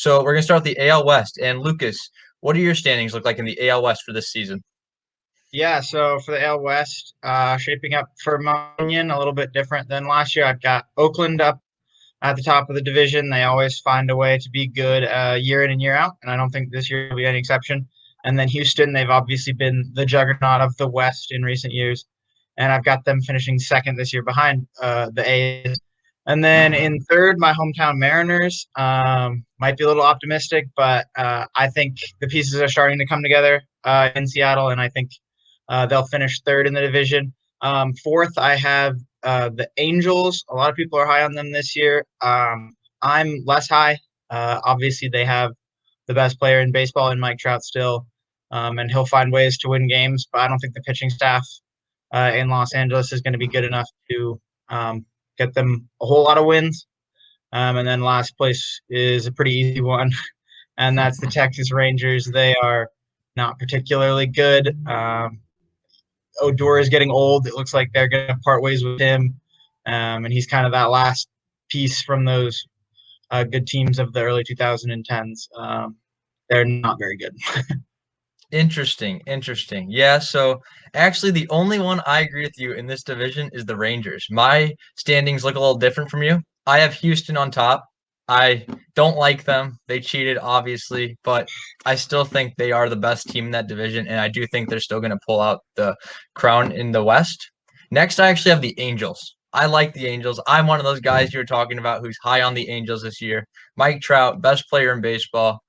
So we're gonna start with the AL West. And Lucas, what do your standings look like in the AL West for this season? Yeah, so for the AL West, shaping up for my opinion, a little bit different than last year. I've got Oakland up at the top of the division. They always find a way to be good year in and year out, and I don't think this year will be any exception. And then Houston, they've obviously been the juggernaut of the West in recent years, and I've got them finishing second this year behind the A's. And then in third, my hometown Mariners might be a little optimistic, but I think the pieces are starting to come together in Seattle, and I think they'll finish third in the division. Fourth, I have the Angels. A lot of people are high on them this year. I'm less high. Obviously, they have the best player in baseball in Mike Trout still, and he'll find ways to win games. But I don't think the pitching staff in Los Angeles is going to be good enough to get them a whole lot of wins. And then last place is a pretty easy one, and that's the Texas Rangers. They are not particularly good. Odor is getting old. It looks like they're going to part ways with him, and he's kind of that last piece from those good teams of the early 2010s. They're not very good. Interesting, interesting. Yeah, so actually the only one I agree with you in this division is the Rangers. My standings look a little different from you. I have Houston on top. I don't like them. They cheated, obviously, but I still think they are the best team in that division, and I do think they're still going to pull out the crown in the West. Next, I actually have the Angels. I like the Angels. I'm one of those guys you're talking about who's high on the Angels this year. Mike Trout, best player in baseball.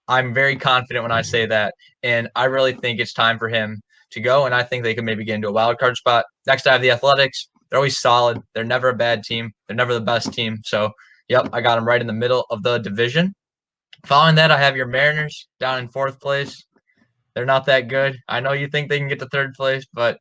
I'm very confident when I say that, and I really think it's time for him to go. And I think they could maybe get into a wild card spot. Next, I have the Athletics. They're always solid. They're never a bad team. They're never the best team. So, yep, I got them right in the middle of the division. Following that, I have your Mariners down in fourth place. They're not that good. I know you think they can get to third place, but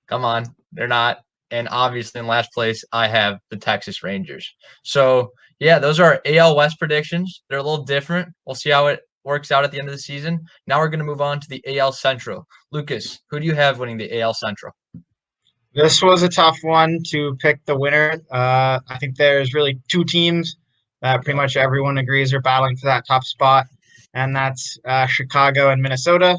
come on, they're not. And obviously, in last place, I have the Texas Rangers. So, yeah, those are our AL West predictions. They're a little different. We'll see how it works out at the end of the season. Now we're going to move on to the AL Central. Lucas, who do you have winning the AL Central? This was a tough one to pick the winner. I think there's really two teams that pretty much everyone agrees are battling for that top spot, and that's Chicago and Minnesota.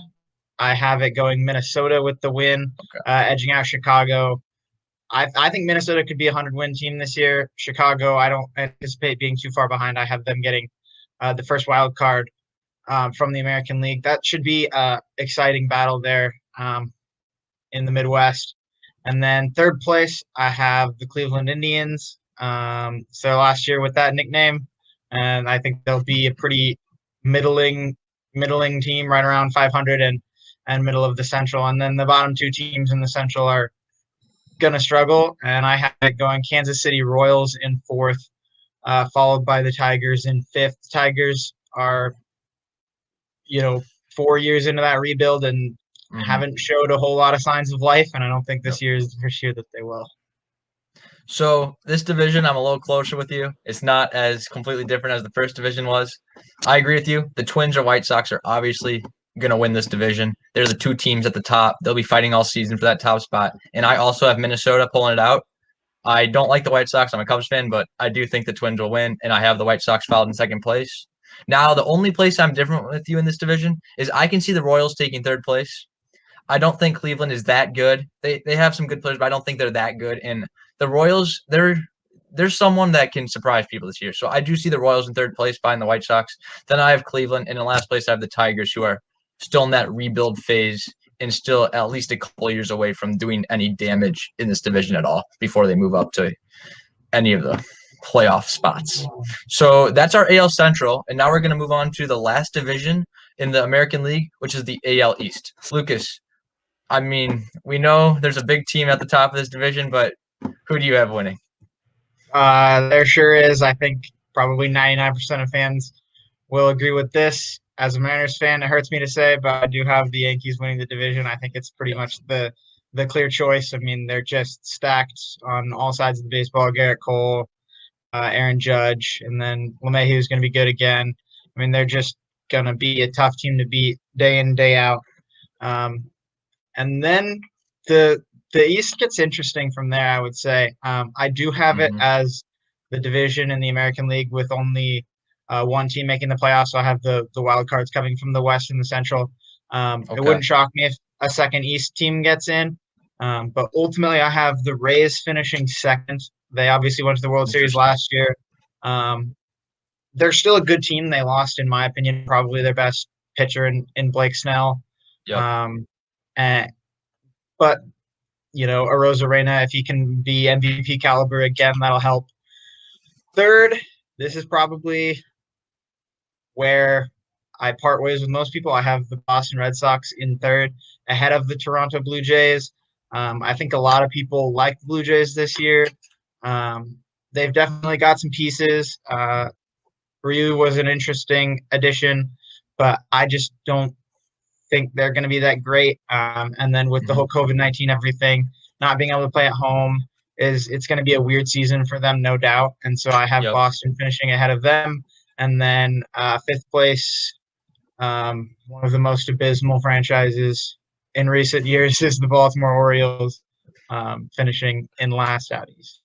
I have it going Minnesota with the win, edging out Chicago. I think Minnesota could be a 100-win team this year. Chicago, I don't anticipate being too far behind. I have them getting the first wild card from the American League. That should be an exciting battle there in the Midwest. And then third place, I have the Cleveland Indians. So last year with that nickname, and I think they'll be a pretty middling team, right around 500 and middle of the Central. And then the bottom two teams in the Central are gonna struggle, and I have it going Kansas City Royals in fourth, followed by the Tigers in fifth. Tigers are, 4 years into that rebuild and haven't showed a whole lot of signs of life, and I don't think this year is the first year that they will. So this division, I'm a little closer with you. It's not as completely different as the first division was. I agree with you. The Twins or White Sox are obviously going to win this division. They're the two teams at the top. They'll be fighting all season for that top spot. And I also have Minnesota pulling it out. I don't like the White Sox. I'm a Cubs fan, but I do think the Twins will win, and I have the White Sox fouled in second place. Now, the only place I'm different with you in this division is I can see the Royals taking third place. I don't think Cleveland is that good. They have some good players, but I don't think they're that good. And the Royals, there's someone that can surprise people this year. So I do see the Royals in third place behind the White Sox. Then I have Cleveland, and in last place I have the Tigers, who are still in that rebuild phase and still at least a couple years away from doing any damage in this division at all before they move up to any of the playoff spots. So that's our AL Central, and now we're going to move on to the last division in the American League, which is the AL East. Lucas, I mean, we know there's a big team at the top of this division, but who do you have winning? There sure is. I think probably 99% of fans will agree with this. As a Mariners fan, it hurts me to say, but I do have the Yankees winning the division. I think it's pretty much the clear choice. I mean, they're just stacked on all sides of the baseball. Garrett Cole, Aaron Judge, and then LeMahieu is going to be good again. I mean, they're just going to be a tough team to beat day in, day out. And then the East gets interesting from there, I would say. I do have it as the division in the American League with only one team making the playoffs. So I have the wild cards coming from the West and the Central. It Okay. wouldn't shock me if a second East team gets in. But ultimately, I have the Rays finishing second. They obviously went to the World Series Interesting. last year. They're still a good team. They lost, in my opinion, probably their best pitcher in Blake Snell. Yep. Um, and, but Arozarena, if he can be MVP caliber again, that'll help. Third, this is probably where I part ways with most people. I have the Boston Red Sox in third, ahead of the Toronto Blue Jays. I think a lot of people like the Blue Jays this year. They've definitely got some pieces. Ryu was an interesting addition, but I just don't think they're going to be that great. And then with the Hmm. whole COVID-19 everything, not being able to play at home it's going to be a weird season for them, no doubt. And so I have Yep. Boston finishing ahead of them, and then fifth place. One of the most abysmal franchises in recent years is the Baltimore Orioles, finishing in last out east.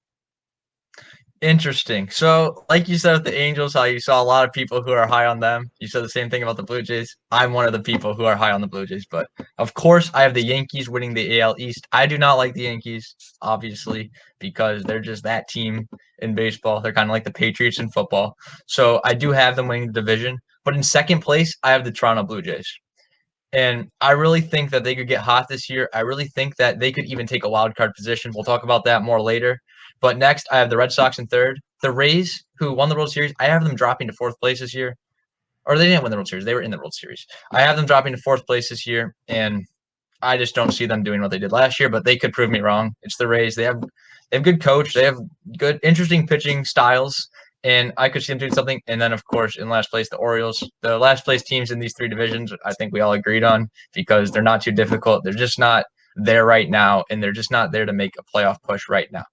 Interesting. So, like you said with the Angels, how you saw a lot of people who are high on them. You said the same thing about the Blue Jays. I'm one of the people who are high on the Blue Jays, but of course, I have the Yankees winning the AL East. I do not like the Yankees, obviously, because they're just that team in baseball. They're kind of like the Patriots in football. So, I do have them winning the division, but in second place, I have the Toronto Blue Jays. And I really think that they could get hot this year. I really think that they could even take a wild card position. We'll talk about that more later. But next, I have the Red Sox in third. The Rays, who won the World Series, I have them dropping to fourth place this year. Or they didn't win the World Series. They were in the World Series. I have them dropping to fourth place this year. And I just don't see them doing what they did last year, but they could prove me wrong. It's the Rays. They have good coach. They have good, interesting pitching styles, and I could see them doing something. And then, of course, in last place, the Orioles. The last place teams in these three divisions, I think we all agreed on because they're not too difficult. They're just not there right now, and they're just not there to make a playoff push right now.